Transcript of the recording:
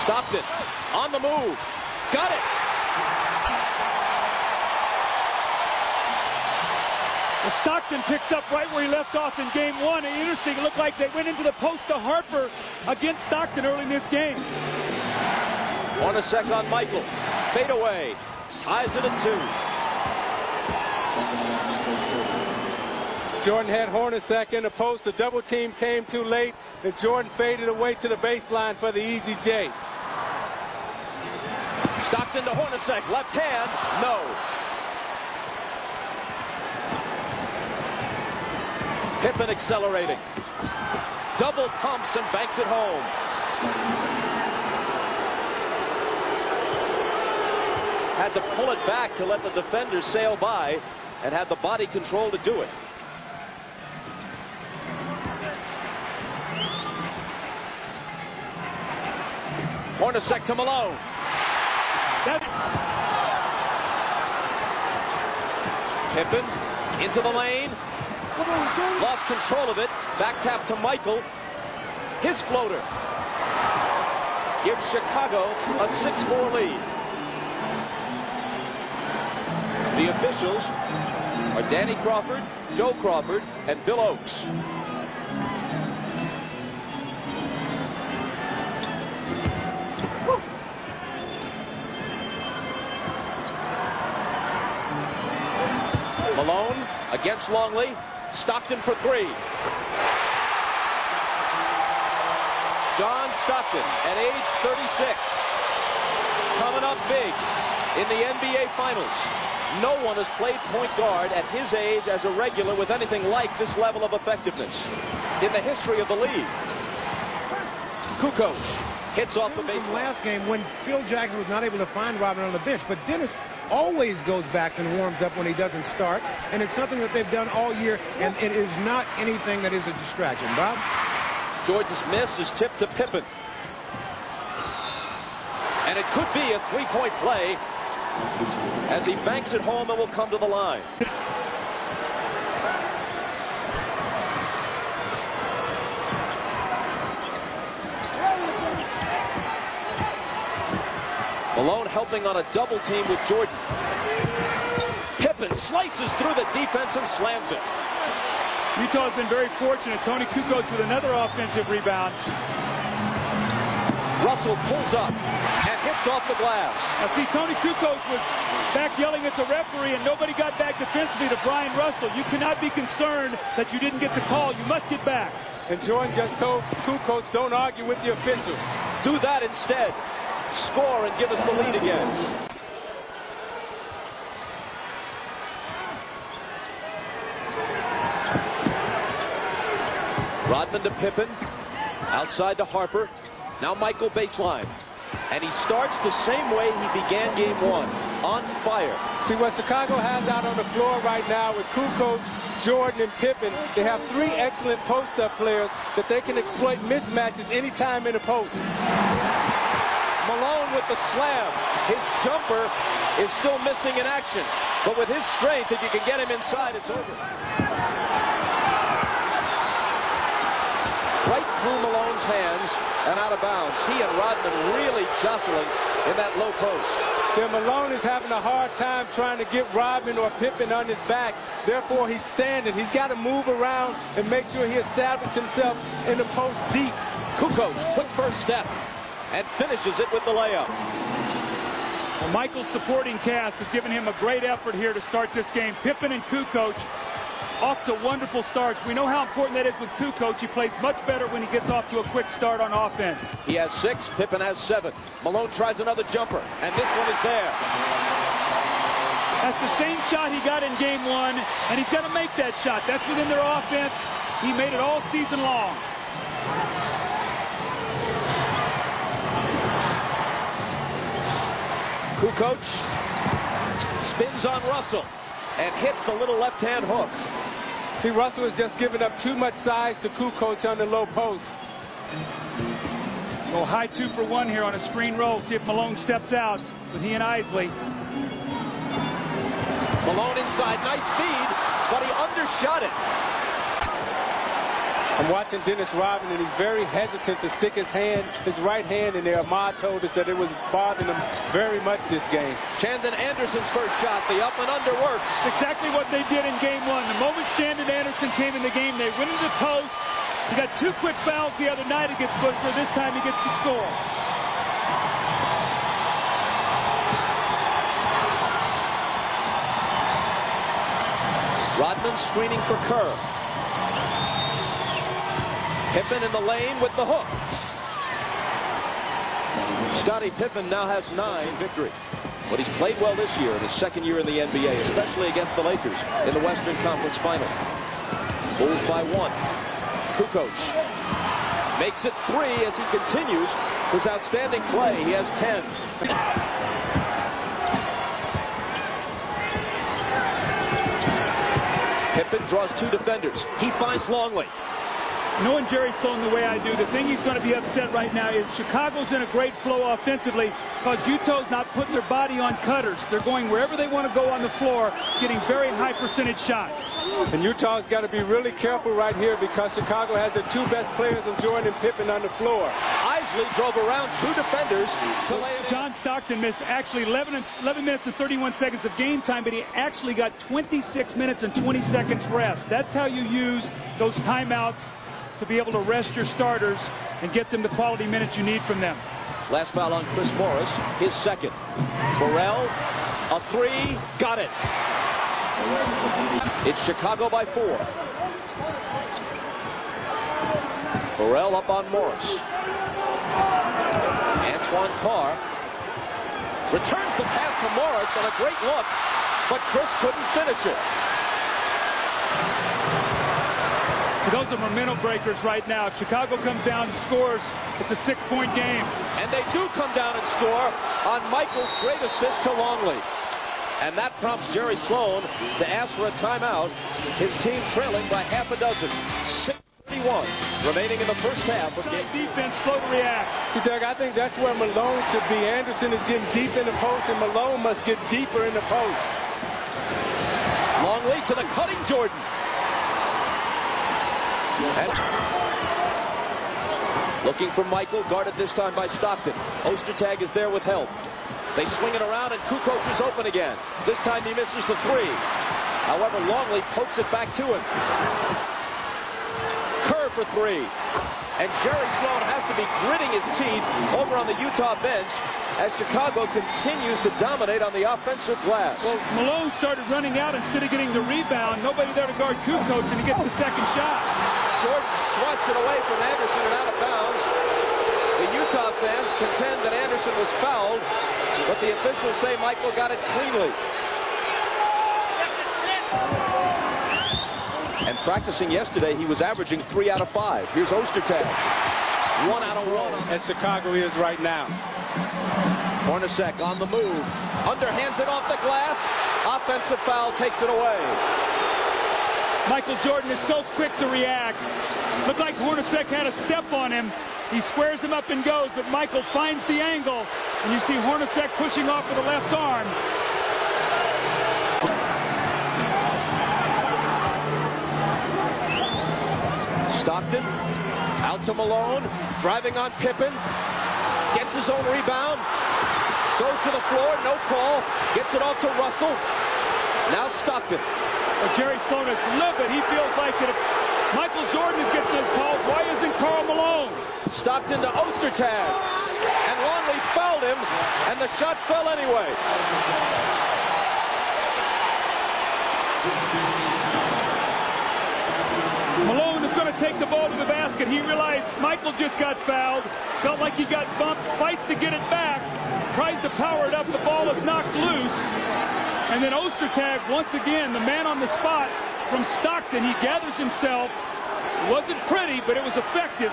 Stockton on the move. Got it. Well, Stockton picks up right where he left off in game one. And interesting, it looked like they went into the post to Harper against Stockton early in this game. Hornacek on Michael. Fade away. Ties it at 2. Jordan had Hornacek in the post. The double team came too late, and Jordan faded away to the baseline for the easy J. Stockton to Hornacek. Left hand. No. Pippen accelerating. Double pumps and banks it home. Had to pull it back to let the defenders sail by, and had the body control to do it. Hornacek to Malone. Pippen into the lane. Lost control of it. Back tap to Michael. His floater gives Chicago a 6-4 lead. The officials are Danny Crawford, Joe Crawford, and Bill Oakes. Malone against Longley. Stockton for 3. John Stockton at age 36. Coming up big in the NBA Finals. No one has played point guard at his age as a regular with anything like this level of effectiveness in the history of the league. Kukoc hits off the baseline. Last game when Phil Jackson was not able to find Robin on the bench, but Dennis always goes back and warms up when he doesn't start, and it's something that they've done all year, and it is not anything that is a distraction. Bob? Jordan's miss is tipped to Pippen. And it could be a three-point play as he banks it home and will come to the line. Malone helping on a double team with Jordan. Pippen slices through the defense and slams it. Utah has been very fortunate. Tony Kukoc with another offensive rebound. Russell pulls up and hits off the glass. Now see, Tony Kukoc was back yelling at the referee, and nobody got back defensively to Brian Russell. You cannot be concerned that you didn't get the call. You must get back. And Jordan just told Kukoc, don't argue with the officials. Do that instead. Score and give us the lead again. Rodman to Pippen. Outside to Harper. Now Michael baseline. And he starts the same way he began game one. On fire. See what Chicago has out on the floor right now with Kukoc, Jordan, and Pippen. They have 3 excellent post-up players that they can exploit mismatches anytime in the post. Malone with the slam. His jumper is still missing in action. But with his strength, if you can get him inside, it's over. Right through Malone's hands and out of bounds. He and Rodman really jostling in that low post. Yeah, Malone is having a hard time trying to get Rodman or Pippen on his back. Therefore, he's standing. He's got to move around and make sure he establishes himself in the post deep. Kukoc, quick first step, and finishes it with the layup. Well, Michael's supporting cast has given him a great effort here to start this game. Pippen and Kukoc off to wonderful starts. We know how important that is with Kukoc. He plays much better when he gets off to a quick start on offense. He has 6. Pippen has 7. Malone tries another jumper, and this one is there. That's the same shot he got in game one, and he's got to make that shot. That's within their offense. He made it all season long. Kukoc spins on Russell and hits the little left-hand hook. See, Russell has just given up too much size to Kukoc on the low post. Well, high 2 for 1 here on a screen roll. See if Malone steps out with he and Isley. Malone inside, nice feed, but he undershot it. I'm watching Dennis Rodman, and he's very hesitant to stick his right hand in there. Ahmad told us that it was bothering him very much this game. Shandon Anderson's first shot, the up and under works. Exactly what they did in game one. The moment Shandon Anderson came in the game, they went into the post. He got 2 quick fouls the other night against Bushler. This time he gets the score. Rodman screening for Kerr. Pippen in the lane with the hook. Scottie Pippen now has 9 victories. But he's played well this year in his second year in the NBA, especially against the Lakers in the Western Conference Final. Bulls by 1. Kukoc makes it 3 as he continues his outstanding play. He has 10. Pippen draws 2 defenders. He finds Longley. Knowing Jerry Sloan the way I do, the thing he's going to be upset right now is Chicago's in a great flow offensively because Utah's not putting their body on cutters. They're going wherever they want to go on the floor, getting very high percentage shots. And Utah's got to be really careful right here because Chicago has the 2 best players of Jordan and Pippen on the floor. Isley drove around 2 defenders to lay it in. John Stockton missed actually 11 minutes and 31 seconds of game time, but he actually got 26 minutes and 20 seconds rest. That's how you use those timeouts to be able to rest your starters and get them the quality minutes you need from them. Last foul on Chris Morris, his second. Burrell, a 3, got it. It's Chicago by 4. Burrell up on Morris. Antoine Carr returns the pass to Morris on a great look, but Chris couldn't finish it. So those are momentum breakers right now. If Chicago comes down and scores, it's a 6-point game. And they do come down and score on Michael's great assist to Longley. And that prompts Jerry Sloan to ask for a timeout. His team trailing by half a dozen. 6:31 remaining in the first half of game. Defense slow to react. See, Doug, I think that's where Malone should be. Anderson is getting deep in the post, and Malone must get deeper in the post. Longley to the cutting Jordan. And looking for Michael, guarded this time by Stockton. Ostertag is there with help. They swing it around, and Kukoc is open again. This time he misses the 3. However, Longley pokes it back to him. Kerr for 3. And Jerry Sloan has to be gritting his teeth over on the Utah bench as Chicago continues to dominate on the offensive glass. Well, Malone started running out instead of getting the rebound. Nobody there to guard Kukoc, and he gets the second shot. Jordan swats it away from Anderson and out of bounds. The Utah fans contend that Anderson was fouled, but the officials say Michael got it cleanly. And practicing yesterday, he was averaging 3 out of 5. Here's Ostertag. 1 out of 1. As Chicago is right now. Hornacek on the move. Underhands it off the glass. Offensive foul takes it away. Michael Jordan is so quick to react. Looked like Hornacek had a step on him. He squares him up and goes, but Michael finds the angle. And you see Hornacek pushing off with the left arm. Stockton out to Malone, driving on Pippen, gets his own rebound, goes to the floor, no call, gets it off to Russell. Now Stockton. Well, Jerry Sloan is livid. He feels like that if Michael Jordan is getting those calls, why isn't Karl Malone? Stockton to Ostertag, and Longley fouled him, and the shot fell anyway. Malone is going to take the ball to the basket. He realized Michael just got fouled, felt like he got bumped, fights to get it back, tries to power it up. The ball is knocked loose. And then Ostertag, once again, the man on the spot from Stockton. He gathers himself. It wasn't pretty, but it was effective.